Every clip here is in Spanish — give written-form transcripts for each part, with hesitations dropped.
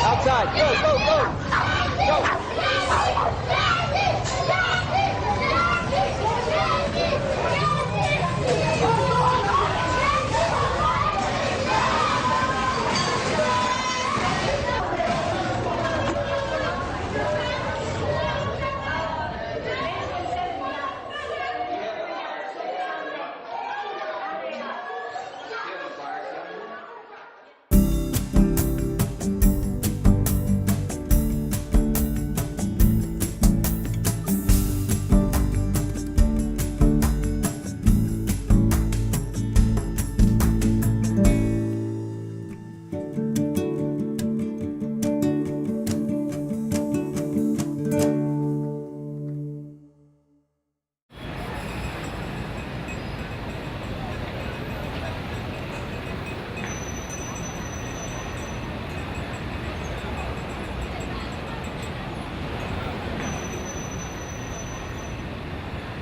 Outside, go, go, go! Go!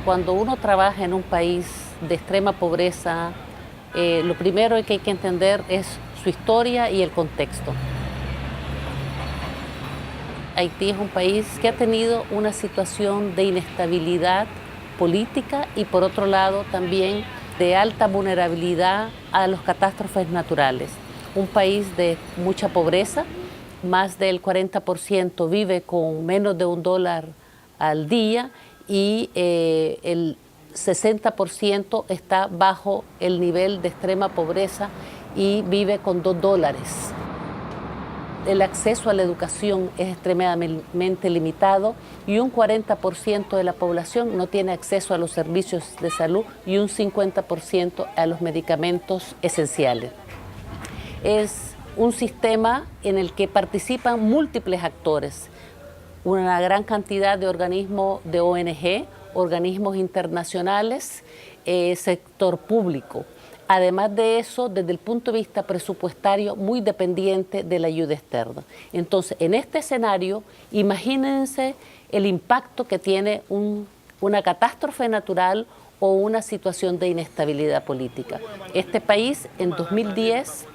Cuando uno trabaja en un país de extrema pobreza, lo primero que hay que entender es su historia y el contexto. Haití es un país que ha tenido una situación de inestabilidad política y por otro lado también de alta vulnerabilidad a las catástrofes naturales. Un país de mucha pobreza, más del 40% vive con menos de $1 al día y el 60% está bajo el nivel de extrema pobreza y vive con $2. El acceso a la educación es extremadamente limitado y un 40% de la población no tiene acceso a los servicios de salud y un 50% a los medicamentos esenciales. Es un sistema en el que participan múltiples actores, una gran cantidad de organismos de ONG, organismos internacionales, sector público. Además de eso, desde el punto de vista presupuestario, muy dependiente de la ayuda externa. Entonces, en este escenario, imagínense el impacto que tiene una catástrofe natural o una situación de inestabilidad política. Este país, en 2010,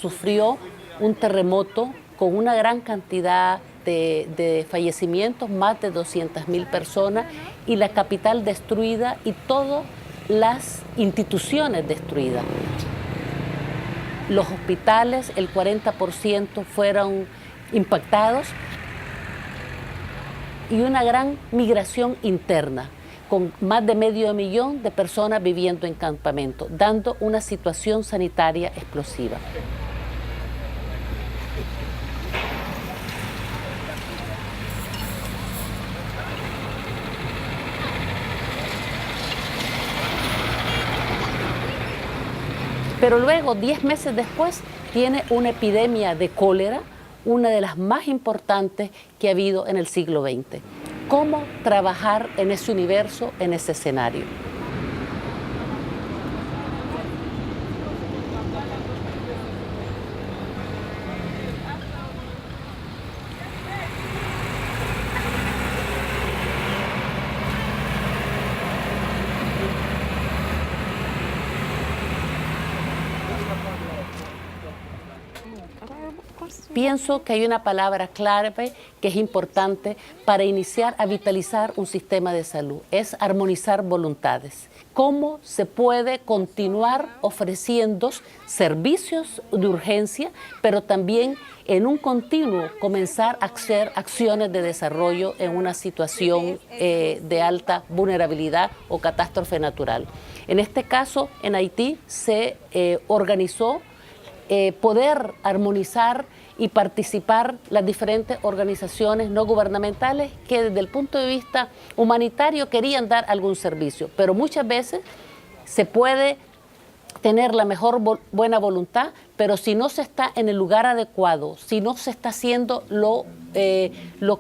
sufrió un terremoto con una gran cantidad de fallecimientos, más de 200.000 personas, y la capital destruida y todas las instituciones destruidas. Los hospitales, el 40% fueron impactados y una gran migración interna, con más de 500.000 de personas viviendo en campamentos, dando una situación sanitaria explosiva. Pero luego, 10 meses después, tiene una epidemia de cólera, una de las más importantes que ha habido en el siglo XX. ¿Cómo trabajar en ese universo, en ese escenario? Pienso que hay una palabra clave que es importante para iniciar a vitalizar un sistema de salud, es armonizar voluntades. ¿Cómo se puede continuar ofreciendo servicios de urgencia, pero también en un continuo comenzar a hacer acciones de desarrollo en una situación de alta vulnerabilidad o catástrofe natural? En este caso, en Haití se organizó poder armonizar y participar las diferentes organizaciones no gubernamentales que desde el punto de vista humanitario querían dar algún servicio, pero muchas veces se puede tener la mejor buena voluntad, pero si no se está en el lugar adecuado, si no se está haciendo lo que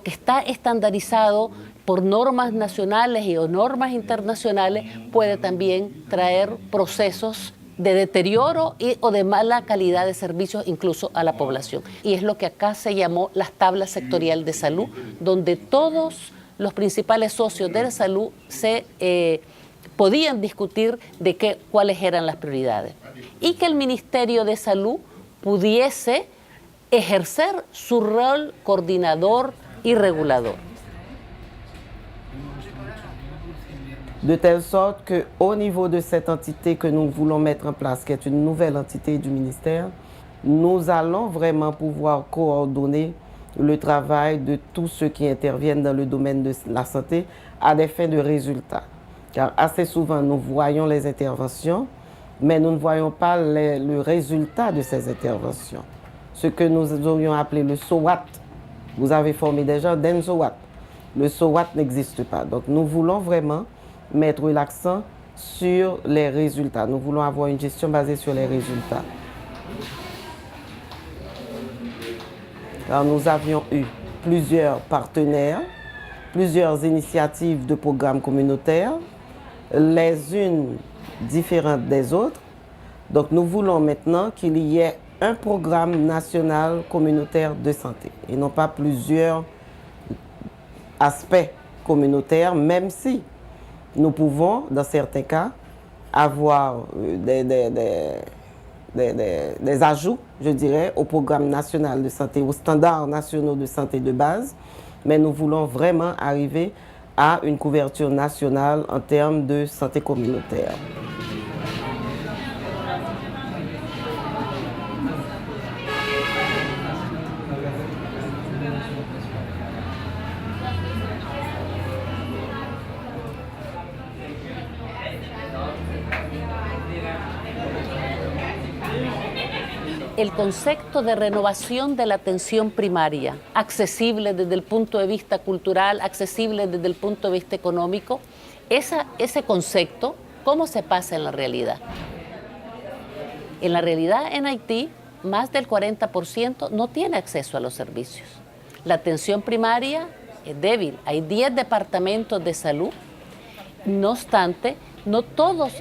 está estandarizado por normas nacionales y o normas internacionales, puede también traer procesos de deterioro o de mala calidad de servicios incluso a la población. Y es lo que acá se llamó las tablas sectorial de salud, donde todos los principales socios de la salud se podían discutir de cuáles eran las prioridades. Y que el Ministerio de Salud pudiese ejercer su rol coordinador y regulador. De telle sorte qu'au niveau de cette entité que nous voulons mettre en place, qui est une nouvelle entité du ministère, nous allons vraiment pouvoir coordonner le travail de tous ceux qui interviennent dans le domaine de la santé à des fins de résultats. Car assez souvent, nous voyons les interventions, mais nous ne voyons pas le résultat de ces interventions. Ce que nous aurions appelé le SOWAT. Vous avez formé des gens d'ENSOWAT. Le SOWAT n'existe pas. Donc nous voulons vraiment mettre l'accent sur les résultats. Nous voulons avoir une gestion basée sur les résultats. Alors, nous avions eu plusieurs partenaires, plusieurs initiatives de programmes communautaires, les unes différentes des autres. Donc nous voulons maintenant qu'il y ait un programme national communautaire de santé et non pas plusieurs aspects communautaires, même si nous pouvons, dans certains cas, avoir des ajouts, je dirais, au programme national de santé, aux standards nationaux de santé de base, mais nous voulons vraiment arriver à une couverture nationale en termes de santé communautaire. El concepto de renovación de la atención primaria, accesible desde el punto de vista cultural, accesible desde el punto de vista económico, ese concepto, ¿cómo se pasa en la realidad? En la realidad en Haití, más del 40% no tiene acceso a los servicios. La atención primaria es débil, hay 10 departamentos de salud, no obstante, no todos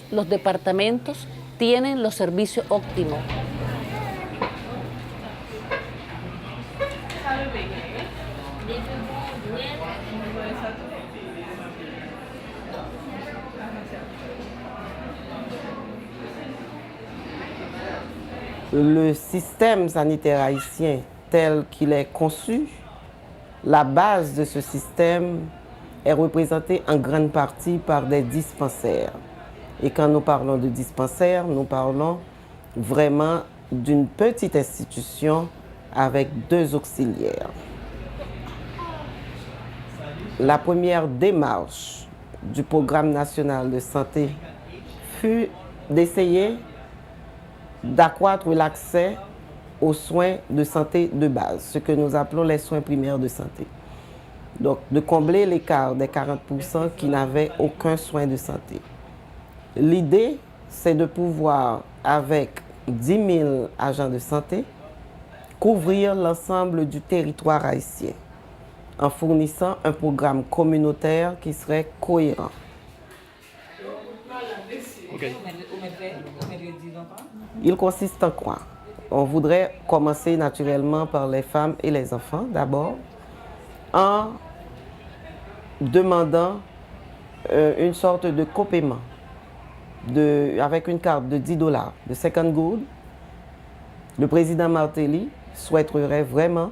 los departamentos tienen los servicios óptimos. Le système sanitaire haïtien tel qu'il est conçu, la base de ce système est représentée en grande partie par des dispensaires. Et quand nous parlons de dispensaires, nous parlons vraiment d'une petite institution avec 2 auxiliaires. La première démarche du programme national de santé fut d'essayer d'accroître l'accès aux soins de santé de base, ce que nous appelons les soins primaires de santé. Donc, de combler l'écart des 40% qui n'avaient aucun soin de santé. L'idée, c'est de pouvoir, avec 10 000 agents de santé, couvrir l'ensemble du territoire haïtien en fournissant un programme communautaire qui serait cohérent. Okay. Il consiste en quoi? On voudrait commencer naturellement par les femmes et les enfants d'abord, en demandant une sorte de copaiement avec une carte de $10, de 50 gourdes. Le président Martelly souhaiterait vraiment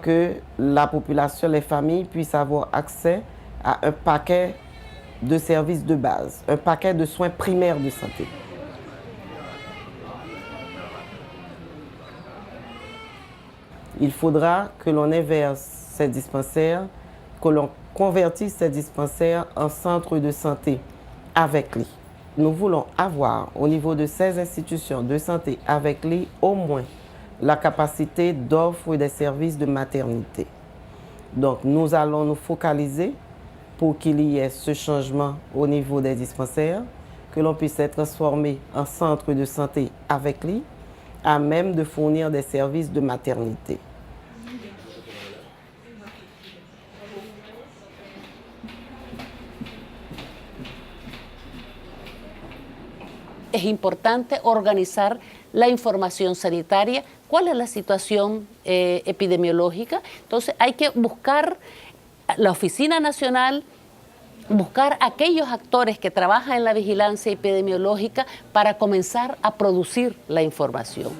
que la population, les familles puissent avoir accès à un paquet de services de base, un paquet de soins primaires de santé. Il faudra que l'on inverse ces dispensaires, que l'on convertisse ces dispensaires en centres de santé avec lit. Nous voulons avoir au niveau de ces institutions de santé avec lit au moins la capacité d'offre des services de maternité. Donc nous allons nous focaliser pour qu'il y ait ce changement au niveau des dispensaires, que l'on puisse être transformé en centre de santé avec lit, à même de fournir des services de maternité. es importante organizar la información sanitaria, cuál es la situación epidemiológica. Entonces hay que buscar la Oficina Nacional, buscar aquellos actores que trabajan en la vigilancia epidemiológica para comenzar a producir la información.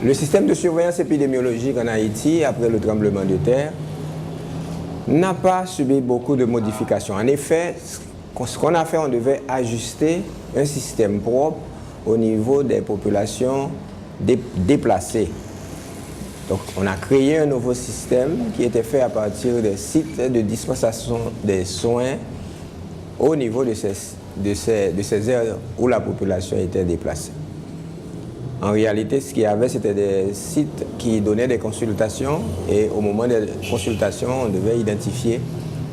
Le système de surveillance épidémiologique en Haïti, après le tremblement de terre, n'a pas subi beaucoup de modifications. En effet, ce qu'on a fait, on devait ajuster un système propre au niveau des populations déplacées. Donc, on a créé un nouveau système qui était fait à partir des sites de dispensation des soins au niveau de ces aires où la population était déplacée. En réalité, ce qu'il y avait, c'était des sites qui donnaient des consultations et au moment des consultations, on devait identifier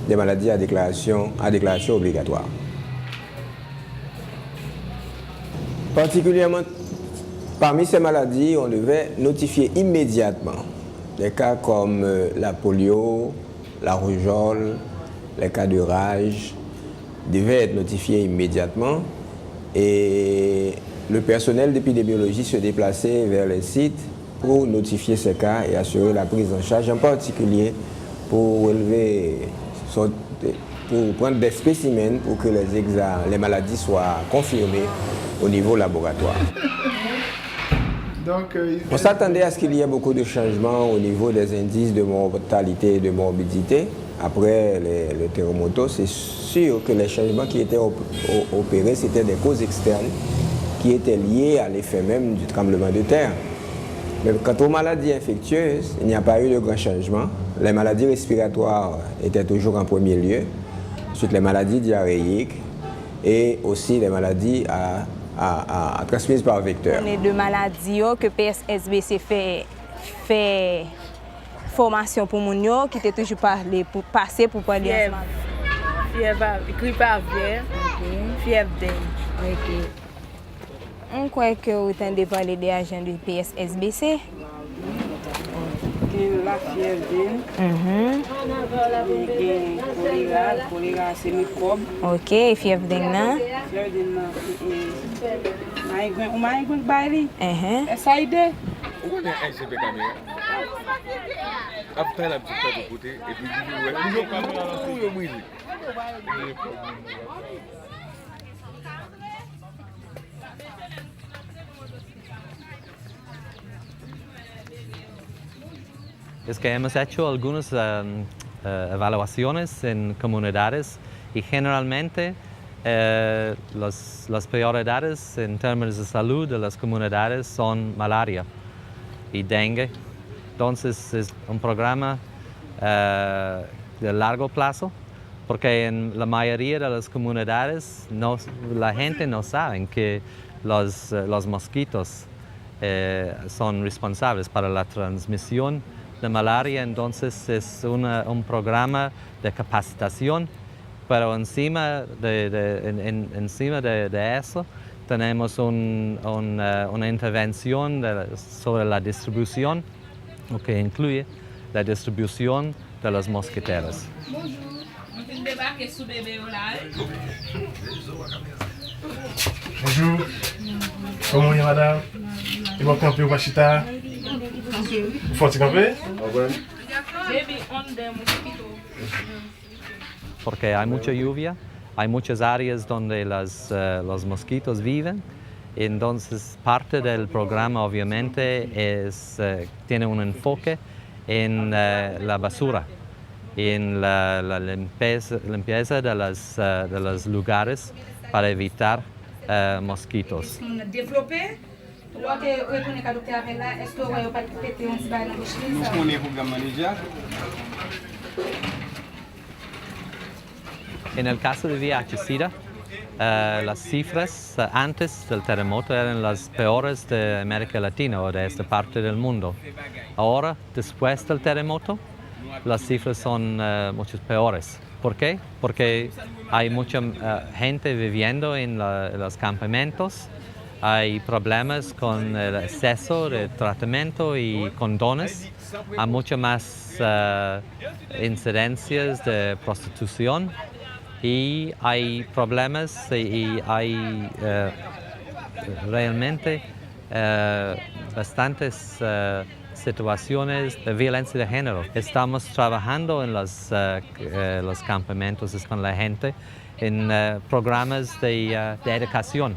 des maladies à déclaration obligatoire. Particulièrement, parmi ces maladies, on devait notifier immédiatement des cas comme la polio, la rougeole, les cas de rage, devaient être notifiés immédiatement et le personnel d'épidémiologie se déplaçait vers les sites pour notifier ces cas et assurer la prise en charge, en particulier pour prendre des spécimens pour que les maladies soient confirmées au niveau laboratoire. On s'attendait à ce qu'il y ait beaucoup de changements au niveau des indices de mortalité et de morbidité. Après le terremoto, c'est sûr que les changements qui étaient opérés, c'était des causes externes qui étaient liées à l'effet même du tremblement de terre. Mais quant aux maladies infectieuses, il n'y a pas eu de grand changement. Les maladies respiratoires étaient toujours en premier lieu, ensuite les maladies diarrhéiques et aussi les maladies transmises par vecteur. On est de maladies que PSSBC fait formation pour les gens qui étaient toujours pour passer pour parler. Fièvre, grippe aviaire, fièvre dengue. On croit que vous entendez parler des agents du PSSBC. La fièvre dengue. Choléra, c'est microbe. Ok, fièvre dengue, non? Fièvre dengue, on m'a dit bari. Ça aide. On connaît un CP caméra. Après la petite de côté, et puis nous Es que hemos hecho algunas evaluaciones en comunidades y generalmente las prioridades en términos de salud de las comunidades son malaria y dengue. Entonces es un programa de largo plazo porque en la mayoría de las comunidades la gente no sabe que los mosquitos son responsables para la transmisión de malaria, entonces es un programa de capacitación, pero encima de eso tenemos una intervención sobre la distribución, lo que incluye la distribución de los mosquiteros. Bonjour, comment est madame? Et bon camper au Bachita? Faut-il camper? Porque hay mucha lluvia, hay muchas áreas donde los mosquitos viven, entonces parte del programa obviamente tiene un enfoque en la basura, en la limpieza de los lugares para evitar mosquitos. En el caso de VIH-Sida, las cifras antes del terremoto eran las peores de América Latina o de esta parte del mundo. Ahora, después del terremoto, las cifras son mucho peores. ¿Por qué? Porque hay mucha gente viviendo en los campamentos, hay problemas con el exceso de tratamiento y condones, hay muchas más incidencias de prostitución y hay problemas y hay realmente bastantes situaciones de violencia de género. Estamos trabajando en los campamentos con la gente en programas de educación.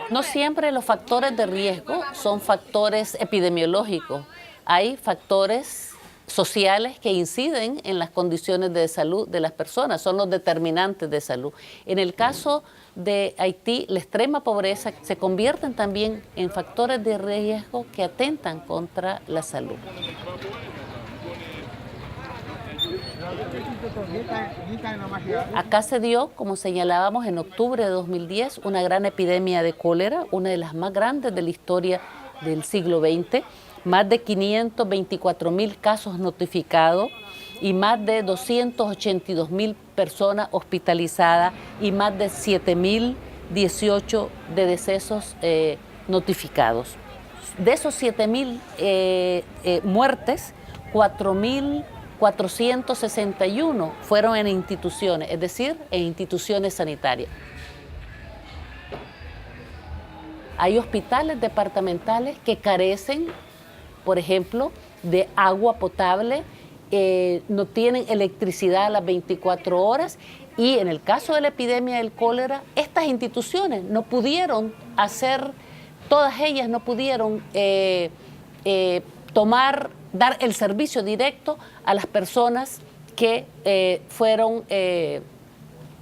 No siempre los factores de riesgo son factores epidemiológicos. Hay factores sociales que inciden en las condiciones de salud de las personas, son los determinantes de salud. En el caso de Haití, la extrema pobreza se convierten también en factores de riesgo que atentan contra la salud. Acá se dio, como señalábamos, en octubre de 2010, una gran epidemia de cólera, una de las más grandes de la historia del siglo XX, más de 524.000 casos notificados y más de 282.000 personas hospitalizadas y más de 7.018 de decesos notificados. De esos 7.000 muertes, 4.461 fueron en instituciones, es decir, en instituciones sanitarias. Hay hospitales departamentales que carecen, por ejemplo, de agua potable, no tienen electricidad a las 24 horas y en el caso de la epidemia del cólera, estas instituciones no pudieron hacer, todas ellas no pudieron dar el servicio directo a las personas que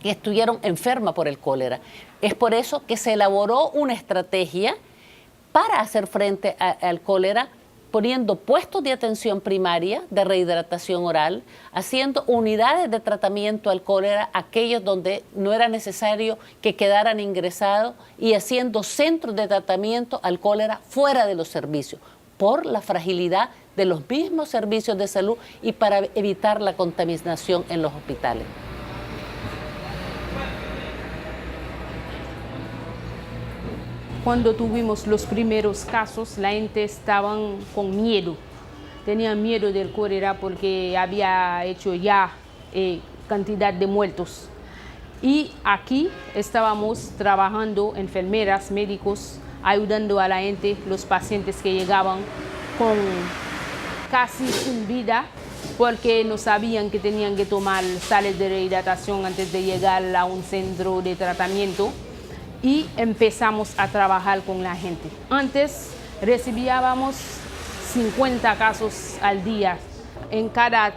estuvieron enfermas por el cólera. Es por eso que se elaboró una estrategia para hacer frente al cólera, poniendo puestos de atención primaria, de rehidratación oral, haciendo unidades de tratamiento al cólera, aquellos donde no era necesario que quedaran ingresados, y haciendo centros de tratamiento al cólera fuera de los servicios, por la fragilidad de los mismos servicios de salud y para evitar la contaminación en los hospitales. Cuando tuvimos los primeros casos, la gente estaba con miedo. Tenían miedo del cólera porque había hecho ya cantidad de muertos. Y aquí estábamos trabajando, enfermeras, médicos, ayudando a la gente, los pacientes que llegaban con casi sin vida, porque no sabían que tenían que tomar sales de rehidratación antes de llegar a un centro de tratamiento. Y empezamos a trabajar con la gente. Antes recibíamos 50 casos al día. En cada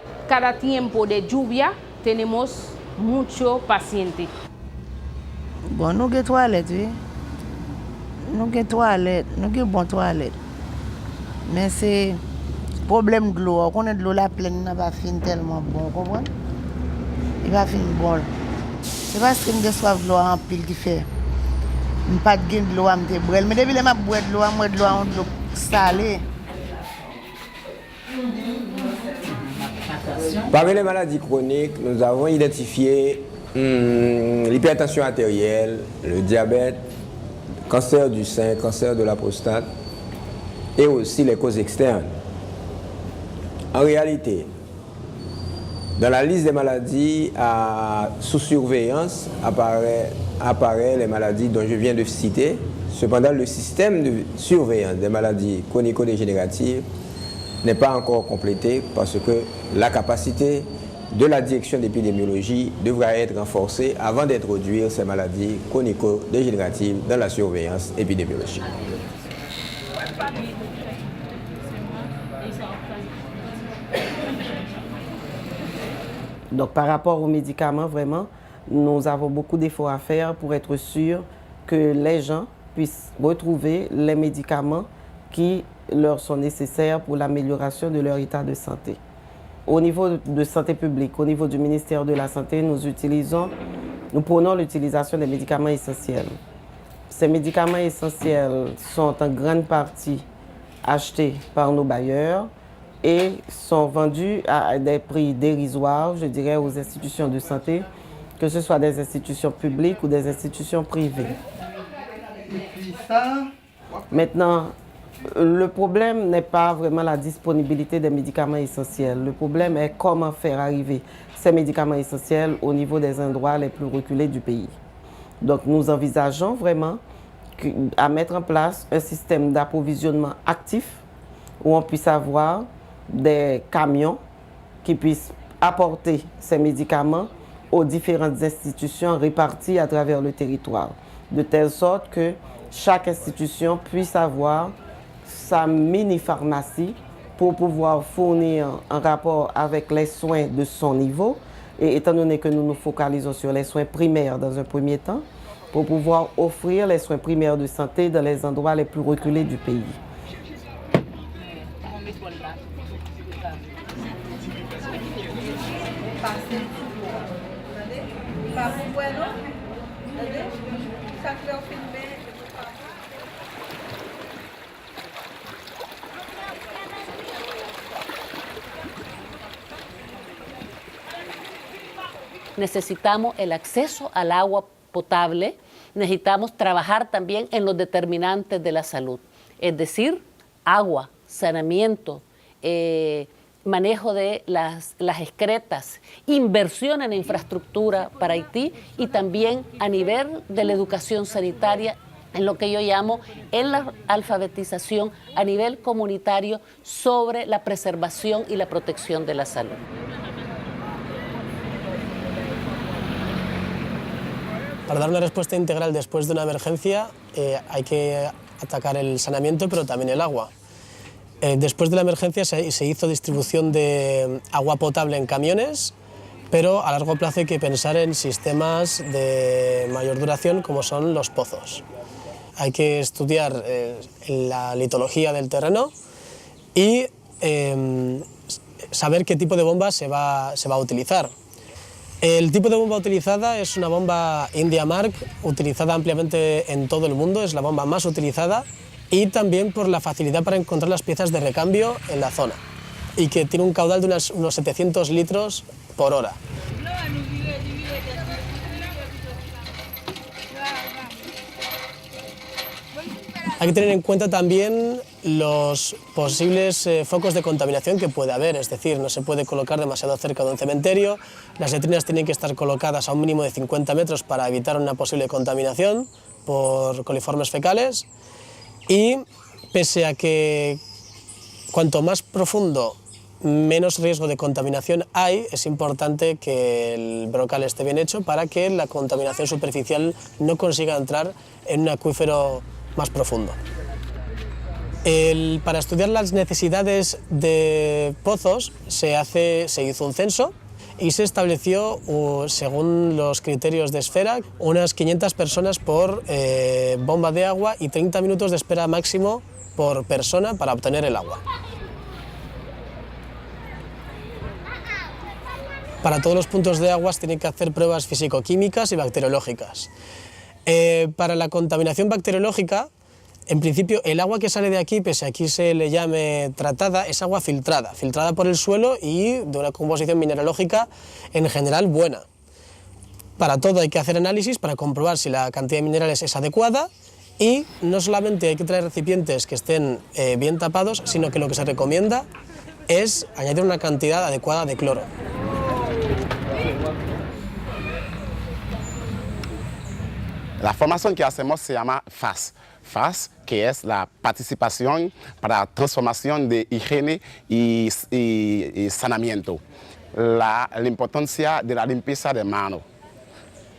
tiempo de lluvia tenemos muchos pacientes. Bon, nous avons toilettes, oui. Nous avons toilettes, nous avons bonne toilette. Mais c'est problème de l'eau. Quand on a de l'eau, la plaine n'a pas fini tellement bon, vous comprenez? Il va finir bon. C'est parce que nous avons soif de l'eau en pile qui fait. Je n'ai pas de l'eau à me boire, mais depuis que je bois de l'eau salée. Parmi les maladies chroniques, nous avons identifié l'hypertension artérielle, le diabète, cancer du sein, cancer de la prostate et aussi les causes externes. En réalité, dans la liste des maladies sous surveillance apparaît les maladies dont je viens de citer. Cependant, le système de surveillance des maladies chronico-dégénératives n'est pas encore complété parce que la capacité de la direction d'épidémiologie devra être renforcée avant d'introduire ces maladies chronico-dégénératives dans la surveillance épidémiologique. Donc par rapport aux médicaments, vraiment, nous avons beaucoup d'efforts à faire pour être sûr que les gens puissent retrouver les médicaments qui leur sont nécessaires pour l'amélioration de leur état de santé. Au niveau de santé publique, au niveau du ministère de la Santé, nous prenons l'utilisation des médicaments essentiels. Ces médicaments essentiels sont en grande partie achetés par nos bailleurs et sont vendus à des prix dérisoires, je dirais, aux institutions de santé que ce soit des institutions publiques ou des institutions privées. Maintenant, le problème n'est pas vraiment la disponibilité des médicaments essentiels. Le problème est comment faire arriver ces médicaments essentiels au niveau des endroits les plus reculés du pays. Donc nous envisageons vraiment à mettre en place un système d'approvisionnement actif où on puisse avoir des camions qui puissent apporter ces médicaments aux différentes institutions réparties à travers le territoire, de telle sorte que chaque institution puisse avoir sa mini-pharmacie pour pouvoir fournir en rapport avec les soins de son niveau. Et étant donné que nous nous focalisons sur les soins primaires dans un premier temps, pour pouvoir offrir les soins primaires de santé dans les endroits les plus reculés du pays. Necesitamos el acceso al agua potable, necesitamos trabajar también en los determinantes de la salud, es decir, agua, saneamiento, manejo de las excretas, inversión en infraestructura para Haití y también a nivel de la educación sanitaria, en lo que yo llamo en la alfabetización a nivel comunitario sobre la preservación y la protección de la salud. Para dar una respuesta integral después de una emergencia hay que atacar el saneamiento, pero también el agua. Después de la emergencia se hizo distribución de agua potable en camiones, pero a largo plazo hay que pensar en sistemas de mayor duración como son los pozos. Hay que estudiar la litología del terreno y saber qué tipo de bomba se va a utilizar. El tipo de bomba utilizada es una bomba IndiaMark, utilizada ampliamente en todo el mundo, es la bomba más utilizada y también por la facilidad para encontrar las piezas de recambio en la zona y que tiene un caudal de unos 700 litros por hora. Hay que tener en cuenta también los posibles focos de contaminación que puede haber, es decir, no se puede colocar demasiado cerca de un cementerio, las letrinas tienen que estar colocadas a un mínimo de 50 metros para evitar una posible contaminación por coliformes fecales y pese a que cuanto más profundo menos riesgo de contaminación hay, es importante que el brocal esté bien hecho para que la contaminación superficial no consiga entrar en un acuífero más profundo. Para estudiar las necesidades de pozos se hizo un censo y se estableció, según los criterios de Esfera, unas 500 personas por bomba de agua y 30 minutos de espera máximo por persona para obtener el agua. Para todos los puntos de aguas tienen que hacer pruebas físico-químicas y bacteriológicas. Para la contaminación bacteriológica, en principio el agua que sale de aquí, pese a aquí se le llame tratada, es agua filtrada por el suelo y de una composición mineralógica en general buena. Para todo hay que hacer análisis para comprobar si la cantidad de minerales es adecuada y no solamente hay que traer recipientes que estén bien tapados, sino que lo que se recomienda es añadir una cantidad adecuada de cloro. La formación que hacemos se llama FAS. FAS, que es la participación para transformación de higiene y saneamiento. La importancia de la limpieza de manos.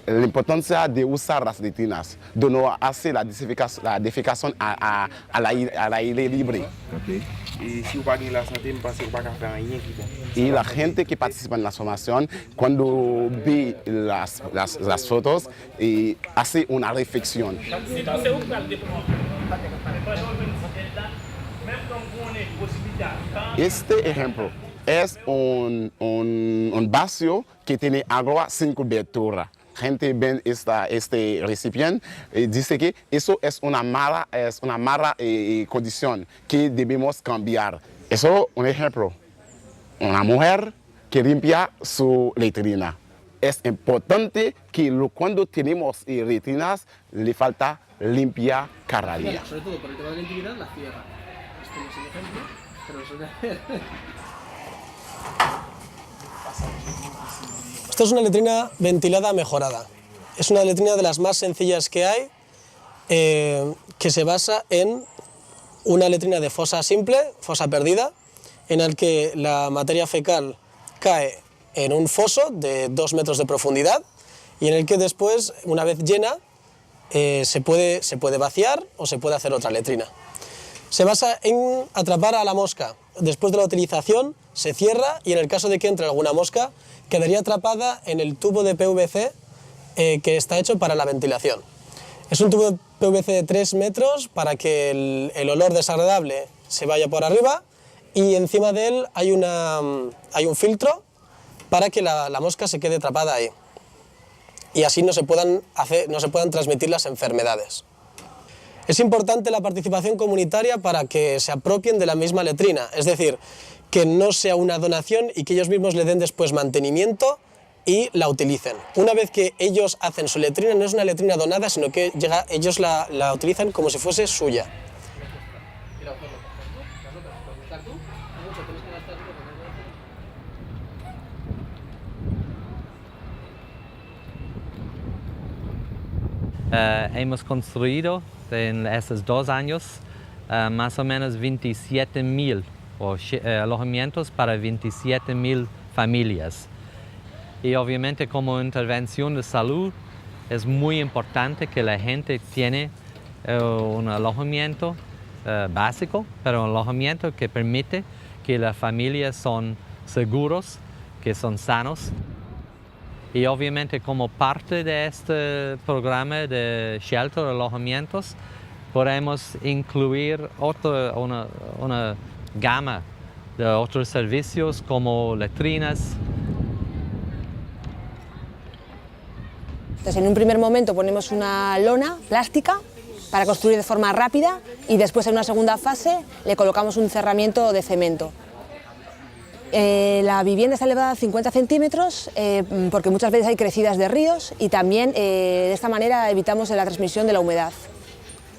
La importancia de usar las letrinas, de no hacer la defecación al aire libre. Okay. Y si uno la santé, me parece que no va a hacer rien. Y la gente que participa en la formación, cuando ve las fotos, hace una reflexión. Este ejemplo es un vacío que tiene agua sin cobertura. Gente ve este recipiente y dice que eso es una mala condición que debemos cambiar. Eso es un ejemplo. Una mujer que limpia su letrina. es importante que cuando tenemos letrinas le falta limpiar cada día. Sobre todo por el tema de la intimidad, la cierra. Esto no es un ejemplo, pero eso es... Esto es una letrina ventilada mejorada. Es una letrina de las más sencillas que hay, que se basa en una letrina de fosa simple, fosa perdida, en el que la materia fecal cae en un foso de 2 metros de profundidad y en el que después, una vez llena, se puede vaciar o se puede hacer otra letrina. Se basa en atrapar a la mosca. Después de la utilización se cierra y en el caso de que entre alguna mosca quedaría atrapada en el tubo de PVC que está hecho para la ventilación. Es un tubo de PVC de 3 metros para que el olor desagradable se vaya por arriba y encima de él hay un filtro para que la mosca se quede atrapada ahí y así no se puedan transmitir las enfermedades. Es importante la participación comunitaria para que se apropien de la misma letrina, es decir, que no sea una donación y que ellos mismos le den después mantenimiento y la utilicen. Una vez que ellos hacen su letrina, no es una letrina donada, sino que ellos la utilizan como si fuese suya. Hemos construido en estos 2 años más o menos 27.000 alojamientos para 27.000 familias. Y obviamente como intervención de salud es muy importante que la gente tiene un alojamiento básico, pero un alojamiento que permite que las familias son seguros, que son sanos. Y obviamente como parte de este programa de shelter, alojamientos, podemos incluir una gama de otros servicios como letrinas. Entonces, en un primer momento ponemos una lona plástica para construir de forma rápida y después en una segunda fase le colocamos un cerramiento de cemento. La vivienda está elevada a 50 centímetros porque muchas veces hay crecidas de ríos y también de esta manera evitamos la transmisión de la humedad.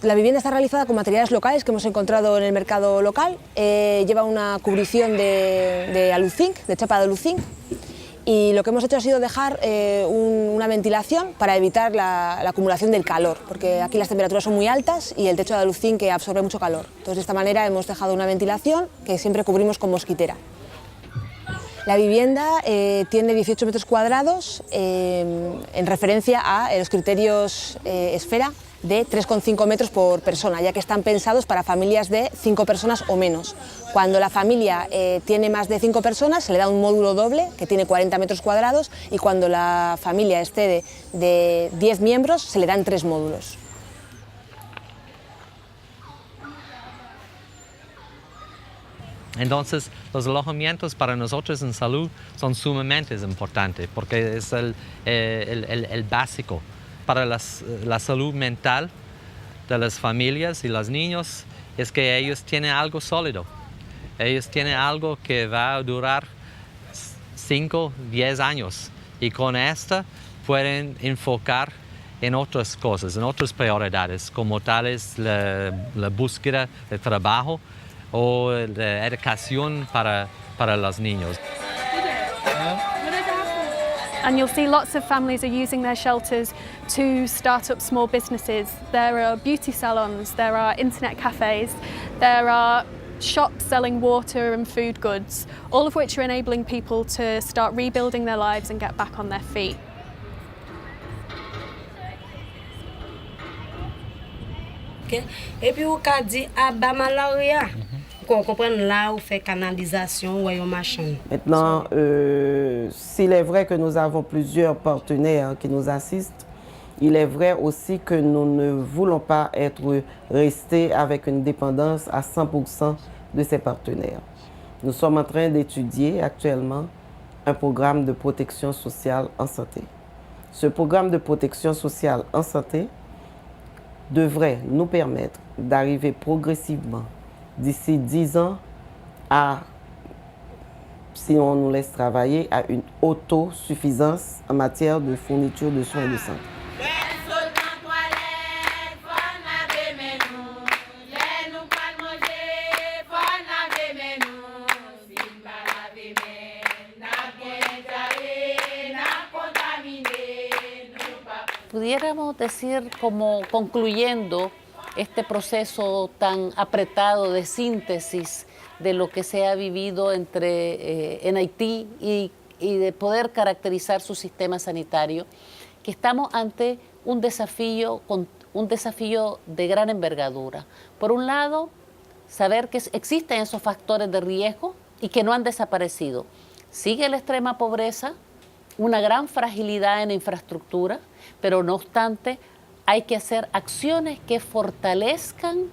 La vivienda está realizada con materiales locales que hemos encontrado en el mercado local. Lleva una cubrición de aluzinc, de chapa de aluzinc, y lo que hemos hecho ha sido dejar una ventilación para evitar la acumulación del calor, porque aquí las temperaturas son muy altas y el techo de aluzinc que absorbe mucho calor. Entonces de esta manera hemos dejado una ventilación que siempre cubrimos con mosquitera. La vivienda tiene 18 metros cuadrados en referencia a los criterios esfera de 3,5 metros por persona, ya que están pensados para familias de 5 personas o menos. Cuando la familia tiene más de 5 personas se le da un módulo doble que tiene 40 metros cuadrados y cuando la familia esté de 10 miembros se le dan 3 módulos. Entonces, los alojamientos para nosotros en salud son sumamente importantes porque es el básico para la salud mental de las familias y los niños, es que ellos tienen algo sólido. Ellos tienen algo que va a durar 5, 10 años y con esto pueden enfocar en otras cosas, en otras prioridades, como tales la búsqueda de trabajo o de educación para los niños. And you'll see lots of families are using their shelters to start up small businesses. There are beauty salons, there are internet cafes, there are shops selling water and food goods, all of which are enabling people to start rebuilding their lives and get back on their feet. Et puis au cas dit à Bamalaria, qu'on comprenne là où fait canalisation ou un machin. Maintenant, s'il est vrai que nous avons plusieurs partenaires qui nous assistent, il est vrai aussi que nous ne voulons pas rester avec une dépendance à 100% de ces partenaires. Nous sommes en train d'étudier actuellement un programme de protection sociale en santé. Ce programme de protection sociale en santé devrait nous permettre d'arriver progressivement, d'ici 10 ans, à si on nous laisse travailler, à une autosuffisance en matière de fourniture de soins de santé. Pudiéramos decir, como concluyendo este proceso tan apretado de síntesis de lo que se ha vivido en Haití y de poder caracterizar su sistema sanitario, que estamos ante un desafío de gran envergadura. Por un lado, saber que existen esos factores de riesgo y que no han desaparecido. Sigue la extrema pobreza, una gran fragilidad en la infraestructura, pero no obstante hay que hacer acciones que fortalezcan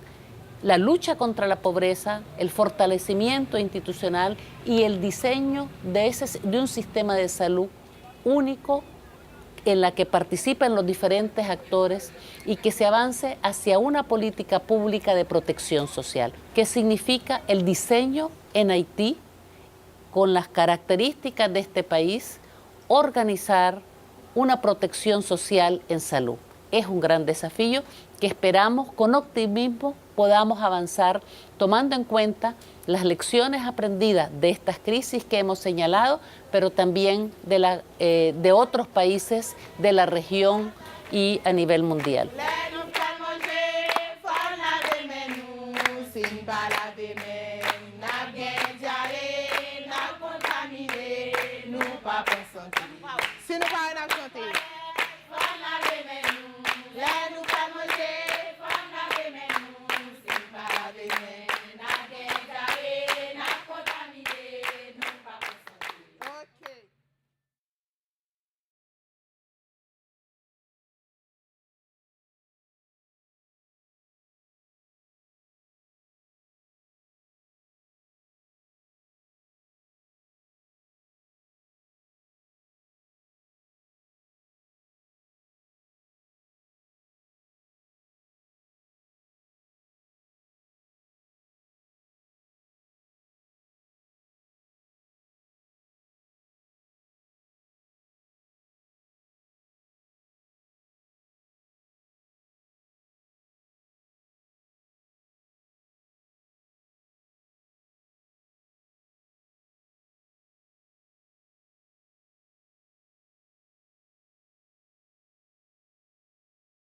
la lucha contra la pobreza, el fortalecimiento institucional y el diseño de un sistema de salud único en la que participen los diferentes actores y que se avance hacia una política pública de protección social, que significa el diseño en Haití con las características de este país, organizar una protección social en salud. Es un gran desafío que esperamos con optimismo podamos avanzar tomando en cuenta las lecciones aprendidas de estas crisis que hemos señalado, pero también de otros países de la región y a nivel mundial. Si nous pas